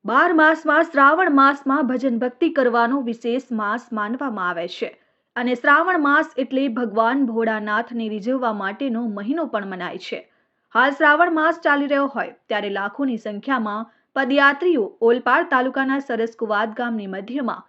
બાર માસમાં શ્રાવણ માસમાં ભજન ભક્તિ કરવાનો વિશેષ માસ માનવામાં આવે છે અને શ્રાવણ માસ એટલે ભગવાન ભોળાનાથને રીઝવવા માટેનો મહિનો પણ મનાય છે। હાલ શ્રાવણ માસ ચાલી રહ્યો હોય ત્યારે લાખોની સંખ્યામાં પદયાત્રીઓ ઓલપાડ તાલુકાના સરસકુવાદ ગામની મધ્યમાં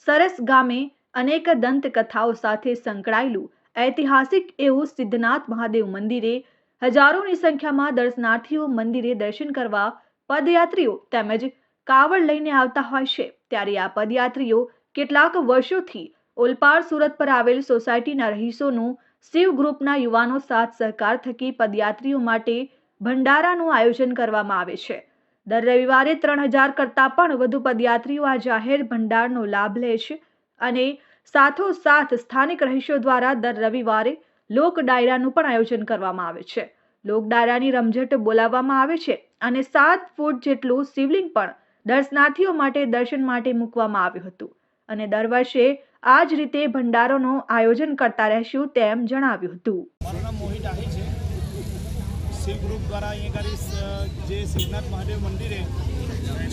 સરસ ગામે અનેક દંતકથાઓ સાથે સંકળાયેલું ઐતિહાસિક એવું સિદ્ધનાથ મહાદેવ મંદિરે હજારોની સંખ્યામાં દર્શનાર્થીઓ મંદિરે દર્શન કરવા પદયાત્રીઓ તેમજ કાવડ લઈને આવતા હોય છે। ત્યારે આ પદયાત્રીઓ કેટલાક વર્ષોથી ઓલપાડ સુરત પર આવેલ સોસાયટીના રહીશોનું શિવ ગ્રુપના યુવાનો સાથ સહકાર થકી પદયાત્રીઓ માટે ભંડારાનું આયોજન કરવામાં આવે છે। દર રવિવારે 3000 કરતાં પણ વધુ પદયાત્રીઓ આ જાહેર ભંડારનો લાભ લે છે અને સાથોસાથ સ્થાનિક રહીશો દ્વારા દર રવિવારે લોક ડાયરાનું પણ આયોજન કરવામાં આવે છે। લોક ડાયરાની રમઝટ બોલાવવામાં આવે છે અને 7 ફૂટ જેટલું શિવલિંગ પણ દર્શનાર્થીઓ માટે દર્શન માટે મૂકવામાં આવ્યું હતું અને દર વર્ષે આ જ રીતે ભંડારોનું આયોજન કરતા રહેશું તેમ જણાવ્યું હતું। મારું નામ મોહિત આહી છે। શિવ ગ્રુપ દ્વારા અહીંયા જે સિદ્ધનાથ મહાદેવ મંદિરે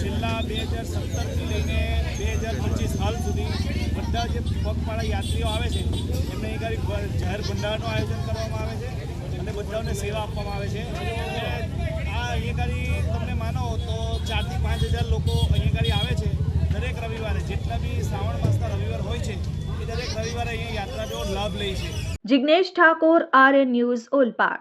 છેલ્લા 2017થી લઈને 2025 હાલ સુધી બધા જે પગપાળા યાત્રીઓ આવે છે એમને અહીંયા જાહેર ભંડારનું આયોજન કરવામાં આવે છે અને બધાને સેવા આપવામાં આવે છે। આ અહીંયા તમને માનો તો 4 થી 5000 લોકો અહીંયા આવે છે દરેક રવિવારે। જેટલા બી શ્રાવણ માસના રવિવાર હોય છે એ દરેક રવિવારે અહીંયા યાત્રાનો લાભ લે છે। Jignesh Thakor, RN news, Olpad.